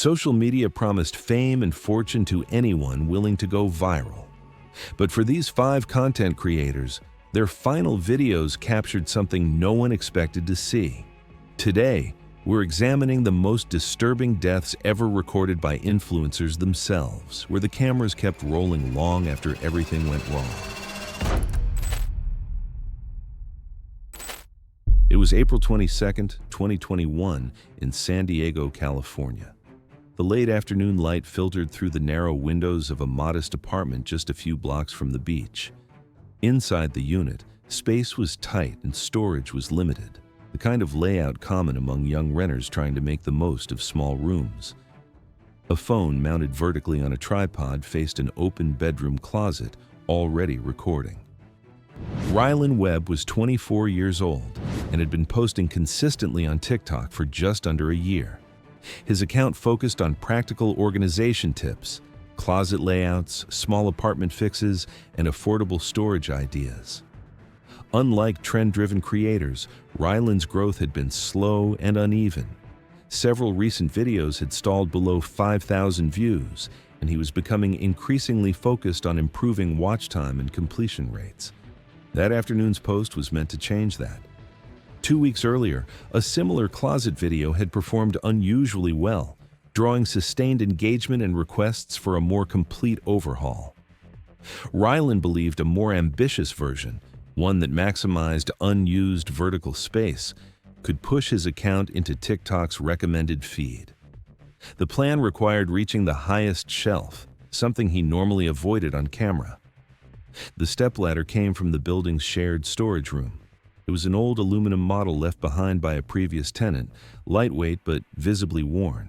Social media promised fame and fortune to anyone willing to go viral. But for these 5 content creators, their final videos captured something no one expected to see. Today, we're examining the most disturbing deaths ever recorded by influencers themselves, where the cameras kept rolling long after everything went wrong. It was April 22nd, 2021, in San Diego, California. The late afternoon light filtered through the narrow windows of a modest apartment just a few blocks from the beach. Inside the unit, space was tight and storage was limited, the kind of layout common among young renters trying to make the most of small rooms. A phone mounted vertically on a tripod faced an open bedroom closet, already recording. Ryland Webb was 24 years old and had been posting consistently on TikTok for just under a year. His account focused on practical organization tips, closet layouts, small apartment fixes, and affordable storage ideas. Unlike trend-driven creators, Ryland's growth had been slow and uneven. Several recent videos had stalled below 5,000 views, and he was becoming increasingly focused on improving watch time and completion rates. That afternoon's post was meant to change that. 2 weeks earlier, a similar closet video had performed unusually well, drawing sustained engagement and requests for a more complete overhaul. Ryland believed a more ambitious version, one that maximized unused vertical space, could push his account into TikTok's recommended feed. The plan required reaching the highest shelf, something he normally avoided on camera. The stepladder came from the building's shared storage room. It was an old aluminum model left behind by a previous tenant, lightweight but visibly worn.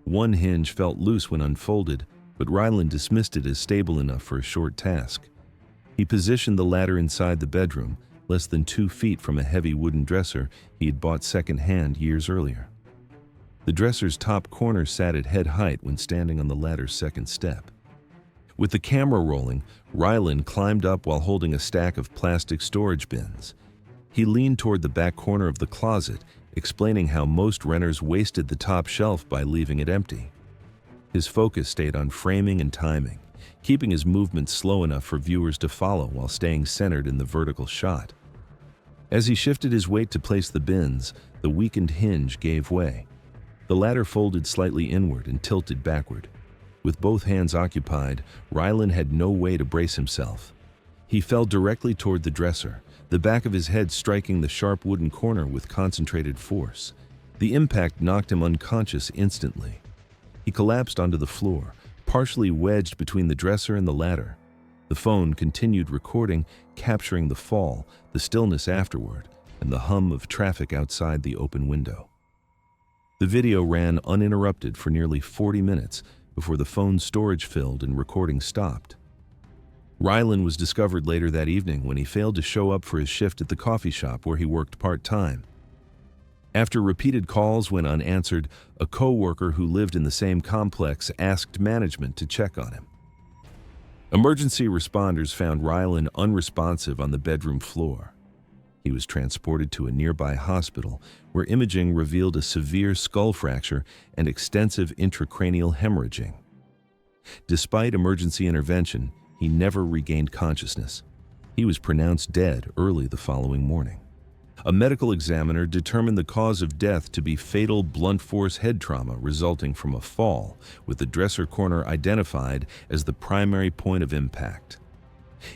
One hinge felt loose when unfolded, but Ryland dismissed it as stable enough for a short task. He positioned the ladder inside the bedroom, less than 2 feet from a heavy wooden dresser he had bought second-hand years earlier. The dresser's top corner sat at head height when standing on the ladder's second step. With the camera rolling, Ryland climbed up while holding a stack of plastic storage bins. He leaned toward the back corner of the closet, explaining how most renters wasted the top shelf by leaving it empty. His focus stayed on framing and timing, keeping his movements slow enough for viewers to follow while staying centered in the vertical shot. As he shifted his weight to place the bins, the weakened hinge gave way. The ladder folded slightly inward and tilted backward. With both hands occupied, Ryland had no way to brace himself. He fell directly toward the dresser, the back of his head striking the sharp wooden corner with concentrated force. The impact knocked him unconscious instantly. He collapsed onto the floor, partially wedged between the dresser and the ladder. The phone continued recording, capturing the fall, the stillness afterward, and the hum of traffic outside the open window. The video ran uninterrupted for nearly 40 minutes before the phone's storage filled and recording stopped. Ryland was discovered later that evening when he failed to show up for his shift at the coffee shop where he worked part-time. After repeated calls went unanswered, a co-worker who lived in the same complex asked management to check on him. Emergency responders found Ryland unresponsive on the bedroom floor. He was transported to a nearby hospital where imaging revealed a severe skull fracture and extensive intracranial hemorrhaging. Despite emergency intervention, he never regained consciousness. He was pronounced dead early the following morning. A medical examiner determined the cause of death to be fatal blunt force head trauma resulting from a fall, with the dresser corner identified as the primary point of impact.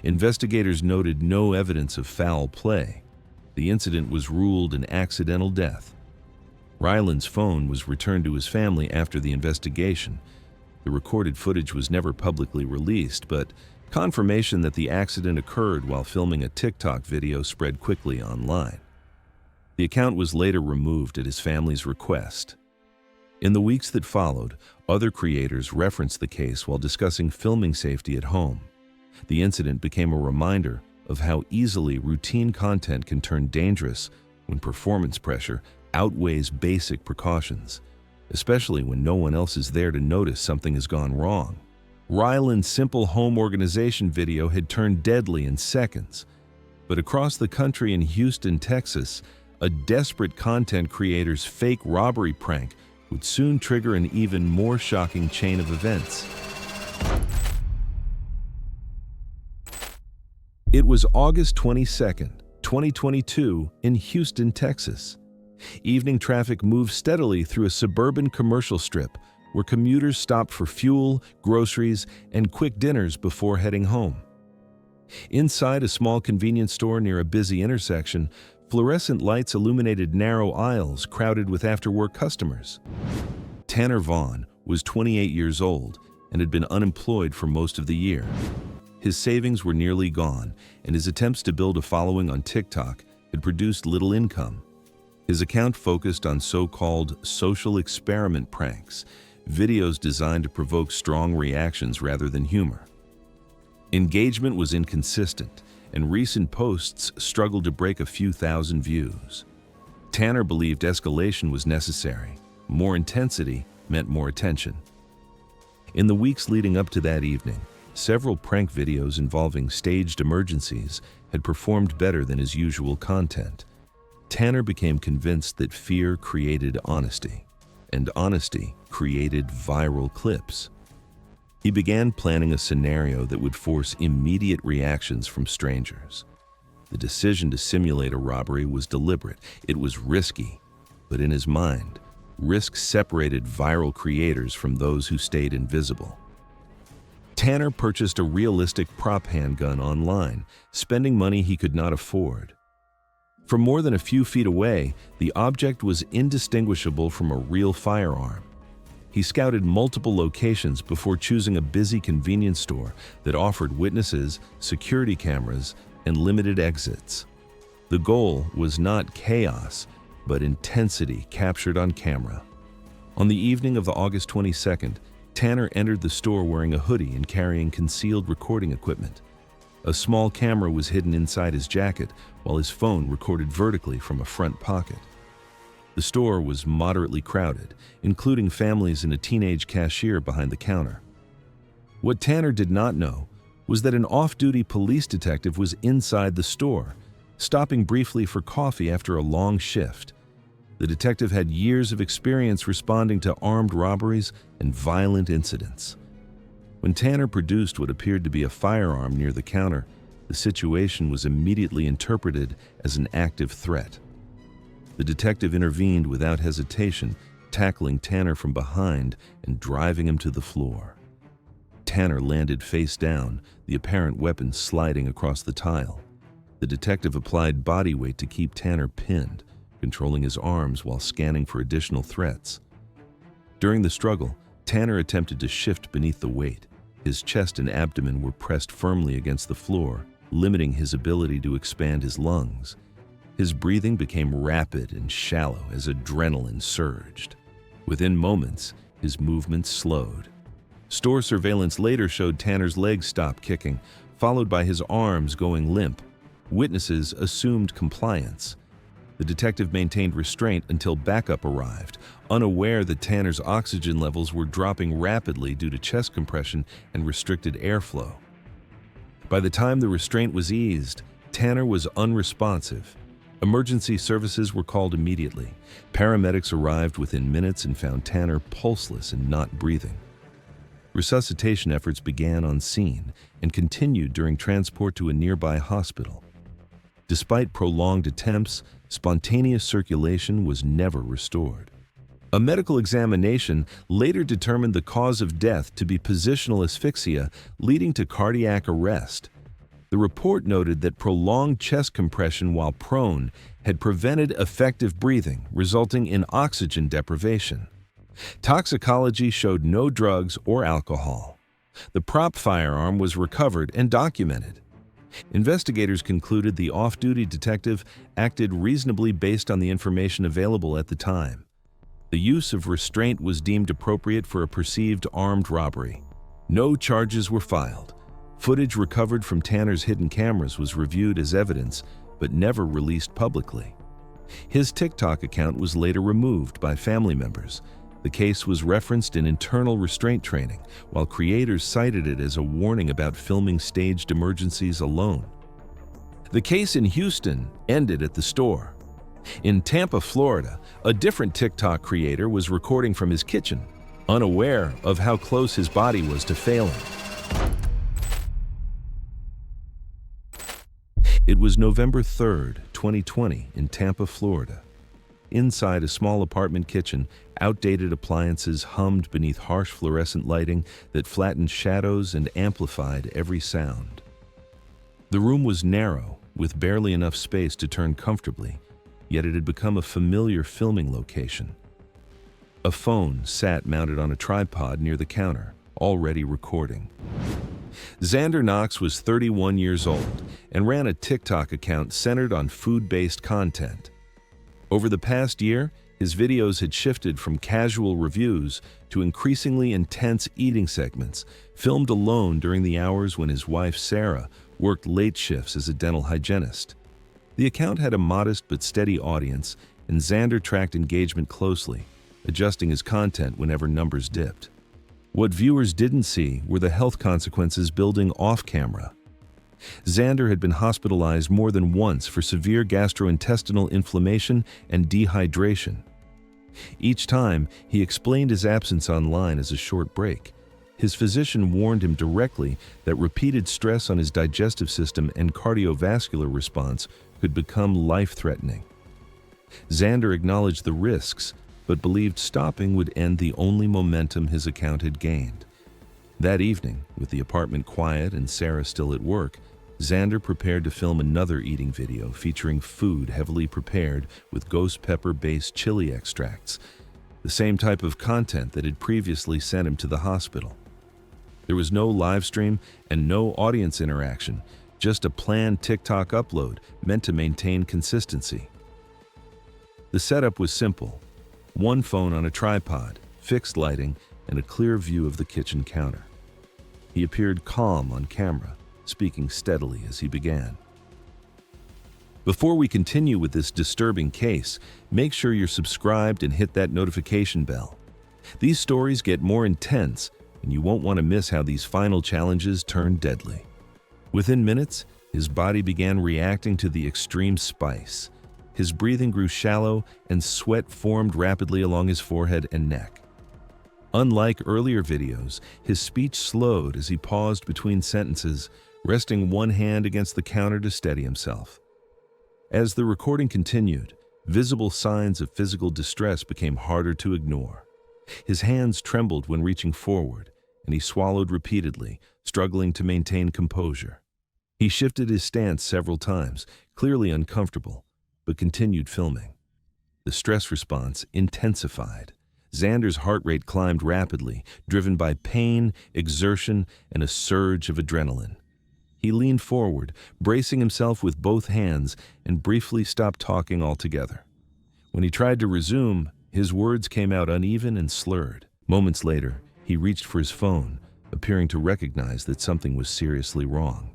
Investigators noted no evidence of foul play. The incident was ruled an accidental death. Ryland's phone was returned to his family after the investigation. The recorded footage was never publicly released, but confirmation that the accident occurred while filming a TikTok video spread quickly online. The account was later removed at his family's request. In the weeks that followed, other creators referenced the case while discussing filming safety at home. The incident became a reminder of how easily routine content can turn dangerous when performance pressure outweighs basic precautions, especially when no one else is there to notice something has gone wrong. Ryland's simple home organization video had turned deadly in seconds, but across the country in Houston, Texas, a desperate content creator's fake robbery prank would soon trigger an even more shocking chain of events. It was August 22nd, 2022, in Houston, Texas. Evening traffic moved steadily through a suburban commercial strip where commuters stopped for fuel, groceries, and quick dinners before heading home. Inside a small convenience store near a busy intersection, fluorescent lights illuminated narrow aisles crowded with after-work customers. Tanner Vaughn was 28 years old and had been unemployed for most of the year. His savings were nearly gone, and his attempts to build a following on TikTok had produced little income. His account focused on so-called social experiment pranks, videos designed to provoke strong reactions rather than humor. Engagement was inconsistent, and recent posts struggled to break a few thousand views. Tanner believed escalation was necessary. More intensity meant more attention. In the weeks leading up to that evening, several prank videos involving staged emergencies had performed better than his usual content. Tanner became convinced that fear created honesty, and honesty created viral clips. He began planning a scenario that would force immediate reactions from strangers. The decision to simulate a robbery was deliberate. It was risky, but in his mind, risk separated viral creators from those who stayed invisible. Tanner purchased a realistic prop handgun online, spending money he could not afford. From more than a few feet away, the object was indistinguishable from a real firearm. He scouted multiple locations before choosing a busy convenience store that offered witnesses, security cameras, and limited exits. The goal was not chaos, but intensity captured on camera. On the evening of the August 22nd, Tanner entered the store wearing a hoodie and carrying concealed recording equipment. A small camera was hidden inside his jacket, while his phone recorded vertically from a front pocket. The store was moderately crowded, including families and a teenage cashier behind the counter. What Tanner did not know was that an off-duty police detective was inside the store, stopping briefly for coffee after a long shift. The detective had years of experience responding to armed robberies and violent incidents. When Tanner produced what appeared to be a firearm near the counter, the situation was immediately interpreted as an active threat. The detective intervened without hesitation, tackling Tanner from behind and driving him to the floor. Tanner landed face down, the apparent weapon sliding across the tile. The detective applied body weight to keep Tanner pinned, controlling his arms while scanning for additional threats. During the struggle, Tanner attempted to shift beneath the weight. His chest and abdomen were pressed firmly against the floor, limiting his ability to expand his lungs. His breathing became rapid and shallow as adrenaline surged. Within moments, his movements slowed. Store surveillance later showed Tanner's legs stop kicking, followed by his arms going limp. Witnesses assumed compliance. The detective maintained restraint until backup arrived, unaware that Tanner's oxygen levels were dropping rapidly due to chest compression and restricted airflow. By the time the restraint was eased, Tanner was unresponsive. Emergency services were called immediately. Paramedics arrived within minutes and found Tanner pulseless and not breathing. Resuscitation efforts began on scene and continued during transport to a nearby hospital. Despite prolonged attempts, spontaneous circulation was never restored. A medical examination later determined the cause of death to be positional asphyxia, leading to cardiac arrest. The report noted that prolonged chest compression while prone had prevented effective breathing, resulting in oxygen deprivation. Toxicology showed no drugs or alcohol. The prop firearm was recovered and documented. Investigators concluded the off-duty detective acted reasonably based on the information available at the time. The use of restraint was deemed appropriate for a perceived armed robbery. No charges were filed. Footage recovered from Tanner's hidden cameras was reviewed as evidence, but never released publicly. His TikTok account was later removed by family members. The case was referenced in internal restraint training, while creators cited it as a warning about filming staged emergencies alone. The case in Houston ended at the store. In Tampa, Florida, a different TikTok creator was recording from his kitchen, unaware of how close his body was to failing. It was November 3rd, 2020, in Tampa, Florida. Inside a small apartment kitchen, outdated appliances hummed beneath harsh fluorescent lighting that flattened shadows and amplified every sound. The room was narrow, with barely enough space to turn comfortably, yet it had become a familiar filming location. A phone sat mounted on a tripod near the counter, already recording. Xander Knox was 31 years old and ran a TikTok account centered on food-based content. Over the past year, his videos had shifted from casual reviews to increasingly intense eating segments, filmed alone during the hours when his wife, Sarah, worked late shifts as a dental hygienist. The account had a modest but steady audience, and Xander tracked engagement closely, adjusting his content whenever numbers dipped. What viewers didn't see were the health consequences building off-camera. Xander had been hospitalized more than once for severe gastrointestinal inflammation and dehydration. Each time, he explained his absence online as a short break. His physician warned him directly that repeated stress on his digestive system and cardiovascular response could become life-threatening. Xander acknowledged the risks, but believed stopping would end the only momentum his account had gained. That evening, with the apartment quiet and Sarah still at work, Xander prepared to film another eating video featuring food heavily prepared with ghost pepper-based chili extracts, the same type of content that had previously sent him to the hospital. There was no live stream and no audience interaction, just a planned TikTok upload meant to maintain consistency. The setup was simple: one phone on a tripod, fixed lighting, and a clear view of the kitchen counter. He appeared calm on camera, speaking steadily as he began. Before we continue with this disturbing case, make sure you're subscribed and hit that notification bell. These stories get more intense, and you won't want to miss how these final challenges turn deadly. Within minutes, his body began reacting to the extreme spice. His breathing grew shallow, and sweat formed rapidly along his forehead and neck. Unlike earlier videos, his speech slowed as he paused between sentences, resting one hand against the counter to steady himself. As the recording continued, visible signs of physical distress became harder to ignore. His hands trembled when reaching forward, and he swallowed repeatedly, struggling to maintain composure. He shifted his stance several times, clearly uncomfortable, but continued filming. The stress response intensified. Xander's heart rate climbed rapidly, driven by pain, exertion, and a surge of adrenaline. He leaned forward, bracing himself with both hands, and briefly stopped talking altogether. When he tried to resume, his words came out uneven and slurred. Moments later, he reached for his phone, appearing to recognize that something was seriously wrong.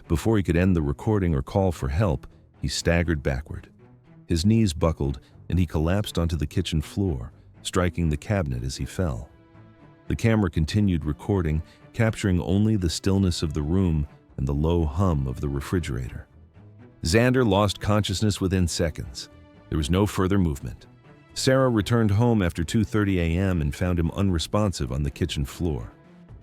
Before he could end the recording or call for help, he staggered backward. His knees buckled, and he collapsed onto the kitchen floor, striking the cabinet as he fell. The camera continued recording, capturing only the stillness of the room and the low hum of the refrigerator. Xander lost consciousness within seconds. There was no further movement. Sarah returned home after 2:30 a.m. and found him unresponsive on the kitchen floor.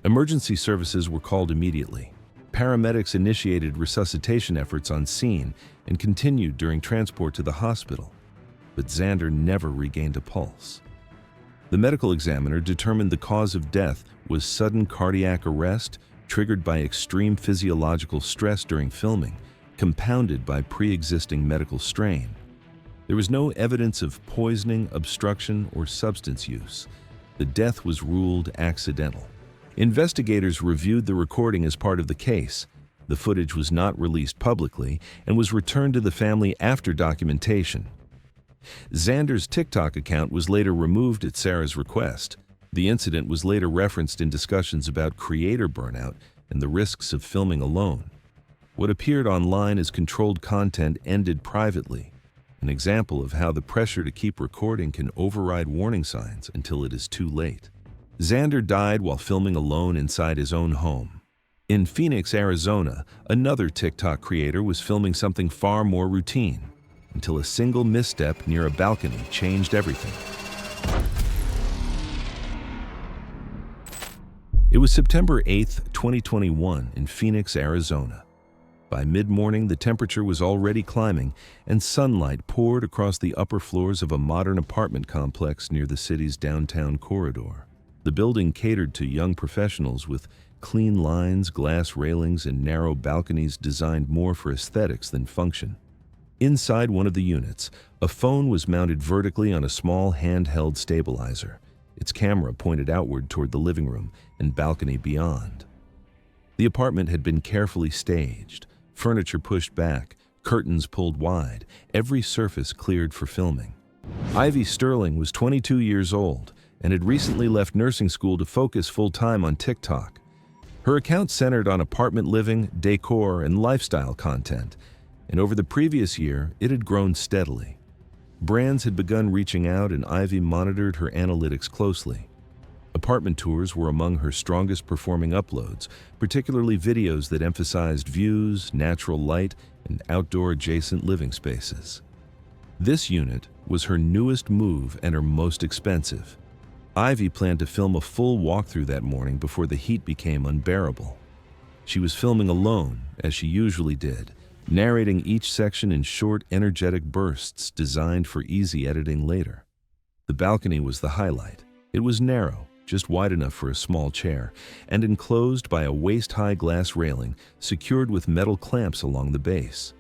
Emergency services were called immediately. Paramedics initiated resuscitation efforts on scene and continued during transport to the hospital, but Xander never regained a pulse. The medical examiner determined the cause of death was sudden cardiac arrest triggered by extreme physiological stress during filming, compounded by pre-existing medical strain. There was no evidence of poisoning, obstruction, or substance use. The death was ruled accidental. Investigators reviewed the recording as part of the case. The footage was not released publicly and was returned to the family after documentation. Xander's TikTok account was later removed at Sarah's request. The incident was later referenced in discussions about creator burnout and the risks of filming alone. What appeared online as controlled content ended privately, an example of how the pressure to keep recording can override warning signs until it is too late. Xander died while filming alone inside his own home. In Phoenix, Arizona, another TikTok creator was filming something far more routine. until a single misstep near a balcony changed everything. It was September 8th, 2021, in Phoenix, Arizona. By mid-morning, the temperature was already climbing, and sunlight poured across the upper floors of a modern apartment complex near the city's downtown corridor. The building catered to young professionals with clean lines, glass railings, and narrow balconies designed more for aesthetics than function. Inside one of the units, a phone was mounted vertically on a small handheld stabilizer, its camera pointed outward toward the living room and balcony beyond. The apartment had been carefully staged, furniture pushed back, curtains pulled wide, every surface cleared for filming. Ivy Sterling was 22 years old and had recently left nursing school to focus full-time on TikTok. Her account centered on apartment living, decor, and lifestyle content, and over the previous year, it had grown steadily. Brands had begun reaching out, and Ivy monitored her analytics closely. Apartment tours were among her strongest performing uploads, particularly videos that emphasized views, natural light, and outdoor adjacent living spaces. This unit was her newest move and her most expensive. Ivy planned to film a full walkthrough that morning before the heat became unbearable. She was filming alone, as she usually did, narrating each section in short, energetic bursts designed for easy editing later. The balcony was the highlight. It was narrow, just wide enough for a small chair, and enclosed by a waist-high glass railing secured with metal clamps along the base.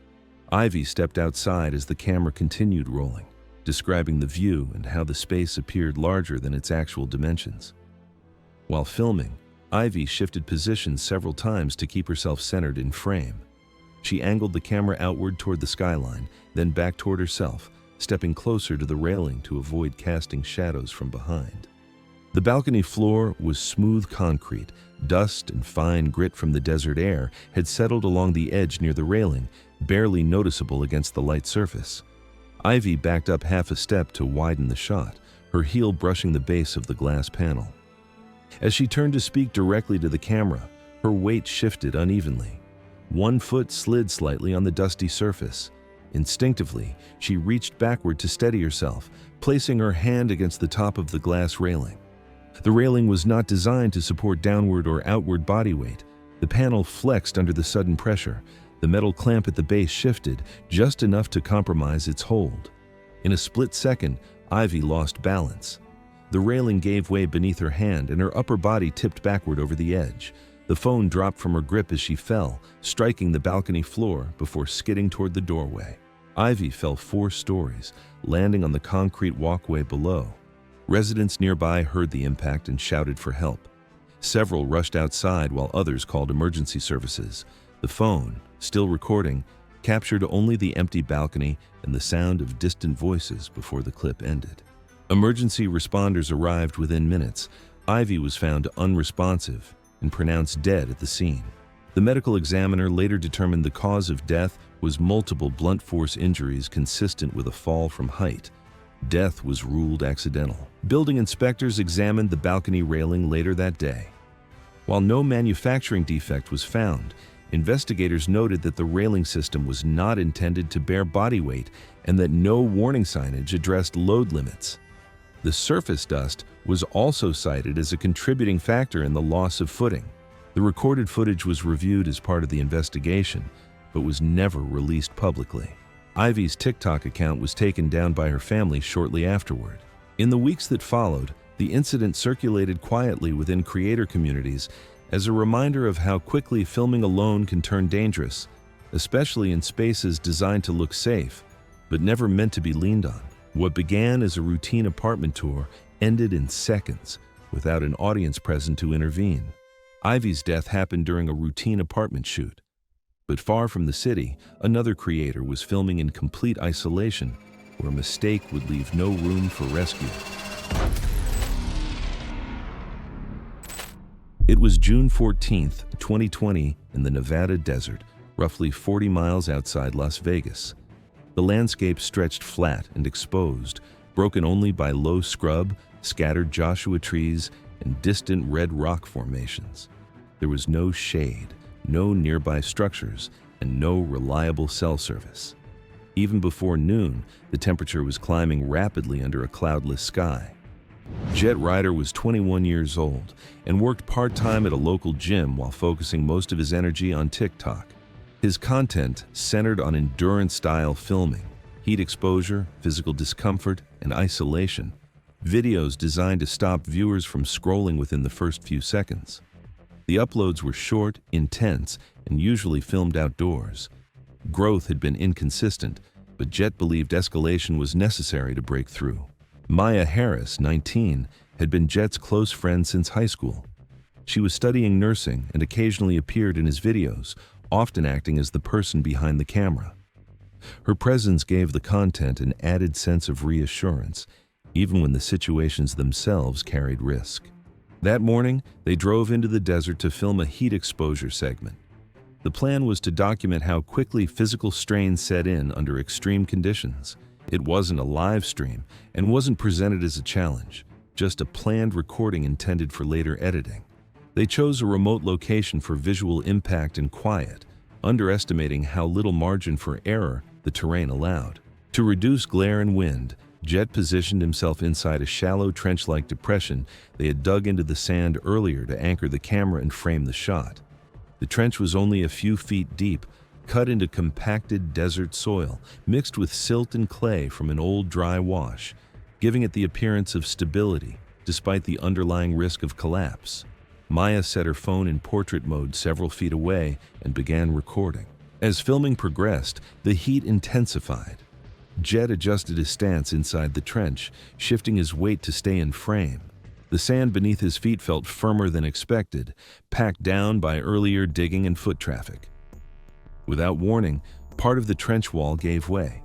Ivy stepped outside as the camera continued rolling, describing the view and how the space appeared larger than its actual dimensions. While filming, Ivy shifted positions several times to keep herself centered in frame. She angled the camera outward toward the skyline, then back toward herself, stepping closer to the railing to avoid casting shadows from behind. The balcony floor was smooth concrete. Dust and fine grit from the desert air had settled along the edge near the railing, barely noticeable against the light surface. Ivy backed up half a step to widen the shot, her heel brushing the base of the glass panel. As she turned to speak directly to the camera, her weight shifted unevenly. One foot slid slightly on the dusty surface. Instinctively, she reached backward to steady herself, placing her hand against the top of the glass railing. The railing was not designed to support downward or outward body weight. The panel flexed under the sudden pressure. The metal clamp at the base shifted, just enough to compromise its hold. In a split second, Ivy lost balance. The railing gave way beneath her hand, and her upper body tipped backward over the edge. The phone dropped from her grip as she fell, striking the balcony floor before skidding toward the doorway. Ivy fell 4 stories, landing on the concrete walkway below. Residents nearby heard the impact and shouted for help. Several rushed outside while others called emergency services. The phone, still recording, captured only the empty balcony and the sound of distant voices before the clip ended. Emergency responders arrived within minutes. Ivy was found unresponsive and pronounced dead at the scene. The medical examiner later determined the cause of death was multiple blunt force injuries consistent with a fall from height. Death was ruled accidental. Building inspectors examined the balcony railing later that day. While no manufacturing defect was found, investigators noted that the railing system was not intended to bear body weight and that no warning signage addressed load limits. The surface dust was also cited as a contributing factor in the loss of footing. The recorded footage was reviewed as part of the investigation, but was never released publicly. Ivy's TikTok account was taken down by her family shortly afterward. In the weeks that followed, the incident circulated quietly within creator communities as a reminder of how quickly filming alone can turn dangerous, especially in spaces designed to look safe, but never meant to be leaned on. What began as a routine apartment tour ended in seconds, without an audience present to intervene. Ivy's death happened during a routine apartment shoot. But far from the city, another creator was filming in complete isolation, where a mistake would leave no room for rescue. It was June 14th, 2020, in the Nevada desert, roughly 40 miles outside Las Vegas. The landscape stretched flat and exposed, broken only by low scrub, scattered Joshua trees, and distant red rock formations. There was no shade, no nearby structures, and no reliable cell service. Even before noon, the temperature was climbing rapidly under a cloudless sky. Jet Ryder was 21 years old and worked part-time at a local gym while focusing most of his energy on TikTok. His content centered on endurance-style filming, heat exposure, physical discomfort, and isolation. Videos designed to stop viewers from scrolling within the first few seconds. The uploads were short, intense, and usually filmed outdoors. Growth had been inconsistent, but Jet believed escalation was necessary to break through. Maya Harris, 19, had been Jet's close friend since high school. She was studying nursing and occasionally appeared in his videos, often acting as the person behind the camera. Her presence gave the content an added sense of reassurance, even when the situations themselves carried risk. That morning, they drove into the desert to film a heat exposure segment. The plan was to document how quickly physical strain set in under extreme conditions. It wasn't a live stream and wasn't presented as a challenge, just a planned recording intended for later editing. They chose a remote location for visual impact and quiet, underestimating how little margin for error the terrain allowed. To reduce glare and wind, Jet positioned himself inside a shallow trench-like depression they had dug into the sand earlier to anchor the camera and frame the shot. The trench was only a few feet deep, cut into compacted desert soil, mixed with silt and clay from an old dry wash, giving it the appearance of stability, despite the underlying risk of collapse. Maya set her phone in portrait mode several feet away and began recording. As filming progressed, the heat intensified. Jet adjusted his stance inside the trench, shifting his weight to stay in frame. The sand beneath his feet felt firmer than expected, packed down by earlier digging and foot traffic. Without warning, part of the trench wall gave way.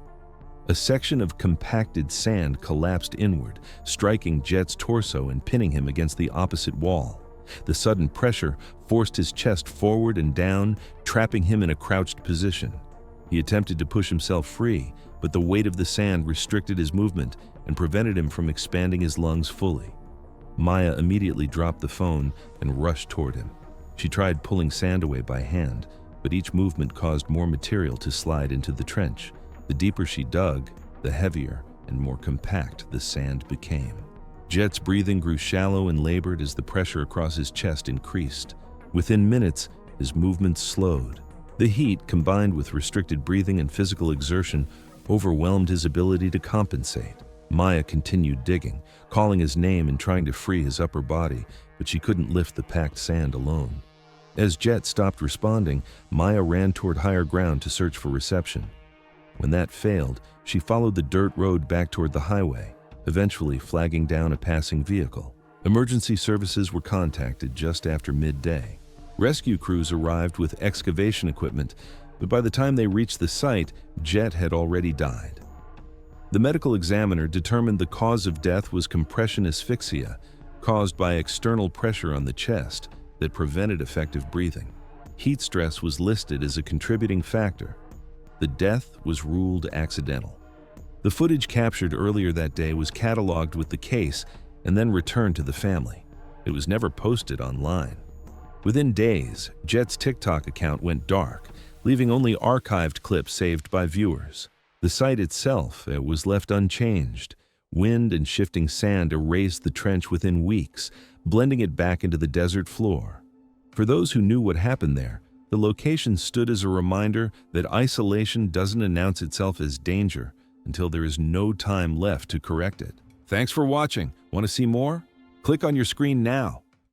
A section of compacted sand collapsed inward, striking Jet's torso and pinning him against the opposite wall. The sudden pressure forced his chest forward and down, trapping him in a crouched position. He attempted to push himself free, but the weight of the sand restricted his movement and prevented him from expanding his lungs fully. Maya immediately dropped the phone and rushed toward him. She tried pulling sand away by hand, but each movement caused more material to slide into the trench. The deeper she dug, the heavier and more compact the sand became. Jet's breathing grew shallow and labored as the pressure across his chest increased. Within minutes, his movements slowed. The heat, combined with restricted breathing and physical exertion, overwhelmed his ability to compensate. Maya continued digging, calling his name and trying to free his upper body, but she couldn't lift the packed sand alone. As Jet stopped responding, Maya ran toward higher ground to search for reception. When that failed, she followed the dirt road back toward the highway, eventually flagging down a passing vehicle. Emergency services were contacted just after midday. Rescue crews arrived with excavation equipment, but by the time they reached the site, Jet had already died. The medical examiner determined the cause of death was compression asphyxia, caused by external pressure on the chest that prevented effective breathing. Heat stress was listed as a contributing factor. The death was ruled accidental. The footage captured earlier that day was cataloged with the case and then returned to the family. It was never posted online. Within days, Jet's TikTok account went dark, leaving only archived clips saved by viewers. The site itself was left unchanged. Wind and shifting sand erased the trench within weeks, blending it back into the desert floor. For those who knew what happened there, the location stood as a reminder that isolation doesn't announce itself as danger until there is no time left to correct it. Thanks for watching. Want to see more? Click on your screen now.